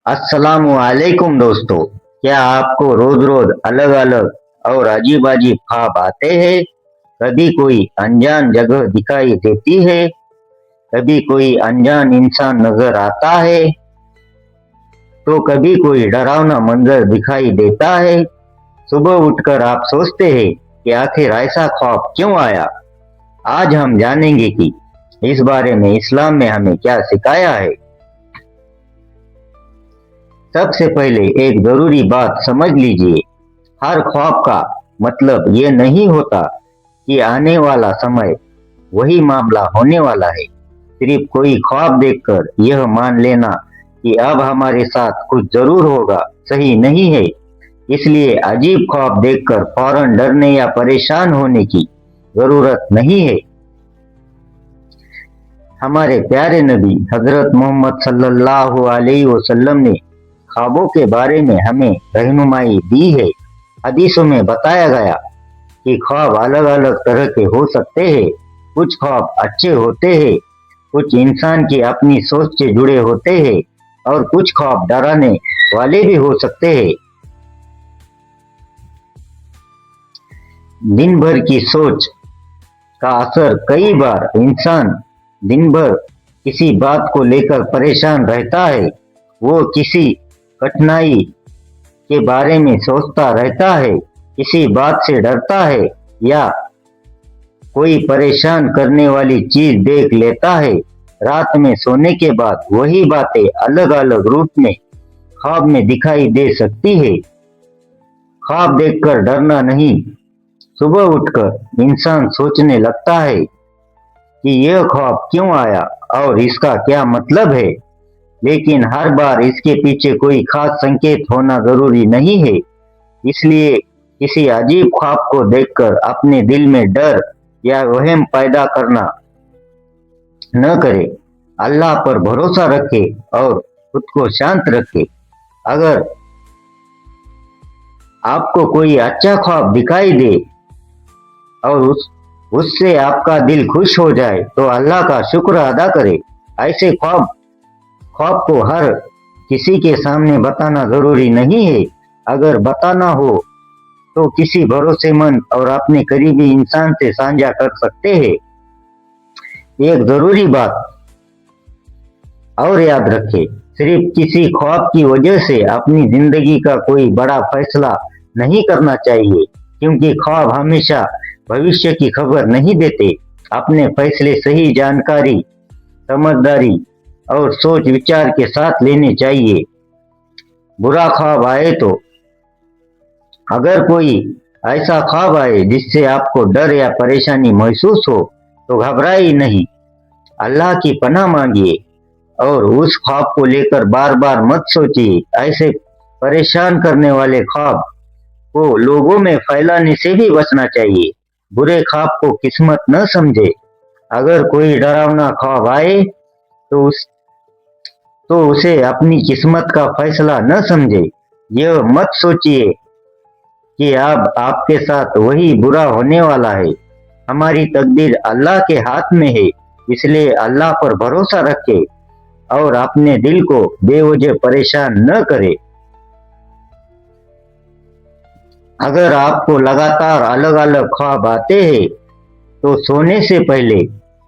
अस्सलामु अलैकुम दोस्तों। क्या आपको रोज रोज अलग अलग और अजीब अजीब ख्वाब आते हैं? कभी कोई अनजान जगह दिखाई देती है, कभी कोई अनजान इंसान नजर आता है, तो कभी कोई डरावना मंजर दिखाई देता है। सुबह उठकर आप सोचते हैं कि आखिर ऐसा ख्वाब क्यों आया। आज हम जानेंगे कि इस बारे में इस्लाम में हमें क्या सिखाया है। सबसे पहले एक जरूरी बात समझ लीजिए, हर ख्वाब का मतलब ये नहीं होता कि आने वाला समय वही मामला होने वाला है। सिर्फ कोई ख्वाब देखकर यह मान लेना कि अब हमारे साथ कुछ जरूर होगा सही नहीं है। इसलिए अजीब ख्वाब देखकर फौरन डरने या परेशान होने की जरूरत नहीं है। हमारे प्यारे नबी हजरत मोहम्मद सल्लल्लाहु अलैहि वसल्लम ने ख्वाबों के बारे में हमें रहनुमाई दी है। हदीसों में बताया गया कि ख्वाब अलग अलग तरह के हो सकते हैं। कुछ ख्वाब अच्छे होते हैं, कुछ इंसान की अपनी सोच से जुड़े होते हैं और कुछ ख्वाब डराने वाले भी हो सकते हैं। दिन भर की सोच का असर, कई बार इंसान दिन भर किसी बात को लेकर परेशान रहता है। वो किसी कठिनाई के बारे में सोचता रहता है, किसी बात से डरता है या कोई परेशान करने वाली चीज देख लेता है। रात में सोने के बाद वही बातें अलग अलग रूप में ख्वाब में दिखाई दे सकती है। ख्वाब देखकर डरना नहीं, सुबह उठकर इंसान सोचने लगता है कि यह ख्वाब क्यों आया और इसका क्या मतलब है। लेकिन हर बार इसके पीछे कोई खास संकेत होना जरूरी नहीं है। इसलिए किसी अजीब ख्वाब को देखकर अपने दिल में डर या वहम पैदा करना न करे। अल्लाह पर भरोसा रखे और खुद को शांत रखे। अगर आपको कोई अच्छा ख्वाब दिखाई दे और उससे आपका दिल खुश हो जाए तो अल्लाह का शुक्र अदा करे। ऐसे ख्वाब को हर किसी के सामने बताना जरूरी नहीं है। अगर बताना हो तो किसी भरोसेमंद और अपने करीबी इंसान से साझा कर सकते हैं। एक जरूरी बात और याद रखें, सिर्फ किसी ख्वाब की वजह से अपनी जिंदगी का कोई बड़ा फैसला नहीं करना चाहिए, क्योंकि ख्वाब हमेशा भविष्य की खबर नहीं देते। अपने फैसले सही जानकारी, समझदारी और सोच विचार के साथ लेने चाहिए। बुरा ख्वाब आए तो, अगर कोई ऐसा ख्वाब आए जिससे आपको डर या परेशानी महसूस हो तो घबराइए नहीं, अल्लाह की पनाह मांगिए और उस ख्वाब को लेकर बार बार मत सोचिए। ऐसे परेशान करने वाले ख्वाब को लोगों में फैलाने से भी बचना चाहिए। बुरे ख्वाब को किस्मत न समझे। अगर कोई डरावना ख्वाब आए तो उसे अपनी किस्मत का फैसला न समझे। यह मत सोचिए कि अब आपके साथ वही बुरा होने वाला है। हमारी तकदीर अल्लाह के हाथ में है, इसलिए अल्लाह पर भरोसा रखे और अपने दिल को बेवजह परेशान न करे। अगर आपको लगातार अलग अलग ख्वाब आते हैं तो सोने से पहले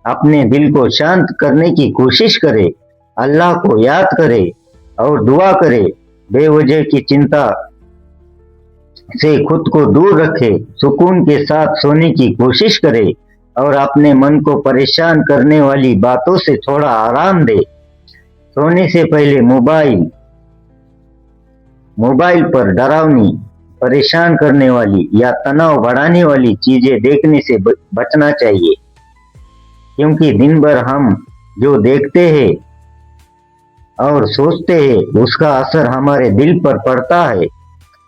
अपने दिल को शांत करने की कोशिश करें। अल्लाह को याद करें और दुआ करें। बेवजह की चिंता से खुद को दूर रखें। सुकून के साथ सोने की कोशिश करें और अपने मन को परेशान करने वाली बातों से थोड़ा आराम दें। सोने से पहले मोबाइल पर डरावनी, परेशान करने वाली या तनाव बढ़ाने वाली चीजें देखने से बचना चाहिए, क्योंकि दिन भर हम जो देखते हैं और सोचते हैं उसका असर हमारे दिल पर पड़ता है।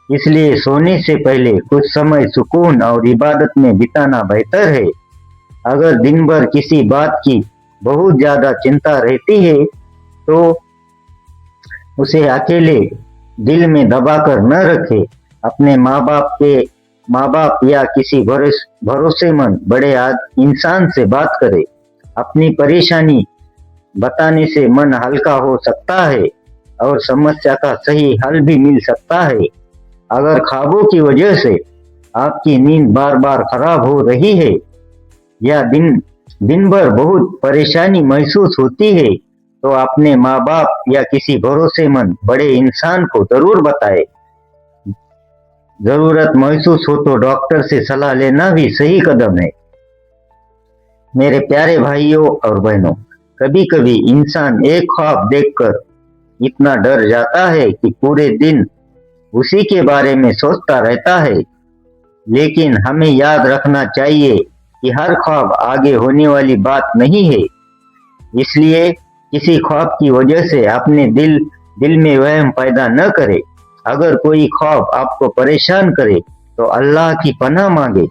इसलिए सोने से पहले कुछ समय सुकून और इबादत में बिताना बेहतर है। अगर दिन भर किसी बात की बहुत ज्यादा चिंता रहती है तो उसे अकेले दिल में दबाकर न रखें। अपने माँ बाप या किसी भरोसेमंद बड़े इंसान से बात करें। अपनी परेशानी बताने से मन हल्का हो सकता है और समस्या का सही हल भी मिल सकता है। अगर ख्वाबों की वजह से आपकी नींद बार बार खराब हो रही है या दिन दिन भर बहुत परेशानी महसूस होती है, तो अपने माँ बाप या किसी भरोसेमंद बड़े इंसान को जरूर बताएं। जरूरत महसूस हो तो डॉक्टर से सलाह लेना भी सही कदम है। मेरे प्यारे भाइयों और बहनों, कभी कभी इंसान एक ख्वाब देखकर इतना डर जाता है कि पूरे दिन उसी के बारे में सोचता रहता है। लेकिन हमें याद रखना चाहिए कि हर ख्वाब आगे होने वाली बात नहीं है। इसलिए किसी ख्वाब की वजह से अपने दिल में वहम पैदा न करे। अगर कोई ख्वाब आपको परेशान करे तो अल्लाह की पनाह मांगे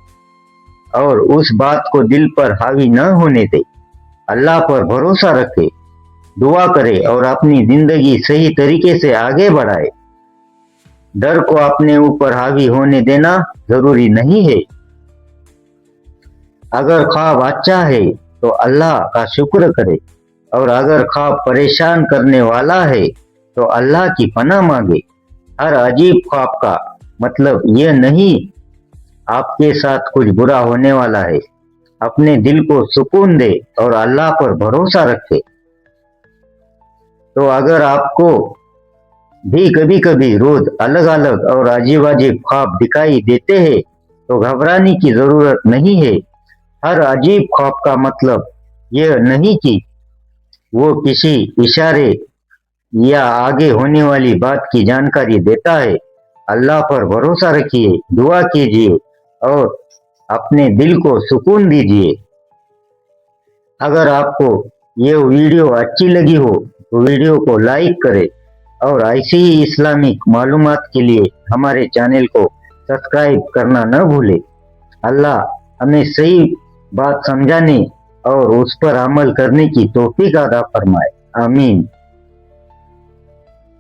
और उस बात को दिल पर हावी न होने दे। अल्लाह पर भरोसा रखे, दुआ करे और अपनी जिंदगी सही तरीके से आगे बढ़ाए। डर को अपने ऊपर हावी होने देना जरूरी नहीं है। अगर ख्वाब अच्छा है तो अल्लाह का शुक्र करे और अगर ख्वाब परेशान करने वाला है तो अल्लाह की पनाह मांगे। हर अजीब ख्वाब का मतलब यह नहीं आपके साथ कुछ बुरा होने वाला है। अपने दिल को सुकून दे और अल्लाह पर भरोसा रखे। तो अगर आपको भी कभी कभी रोज अलग अलग और अजीब अजीब ख्वाब दिखाई देते हैं तो घबराने की जरूरत नहीं है। हर अजीब ख्वाब का मतलब यह नहीं कि वो किसी इशारे या आगे होने वाली बात की जानकारी देता है। अल्लाह पर भरोसा रखिए, दुआ कीजिए और अपने दिल को सुकून दीजिए। अगर आपको ये वीडियो अच्छी लगी हो तो वीडियो को लाइक करें और ऐसी ही इस्लामिक मालूमात के लिए हमारे चैनल को सब्सक्राइब करना न भूलें। अल्लाह हमें सही बात समझाने और उस पर अमल करने की तौफीक अता फरमाए। आमीन।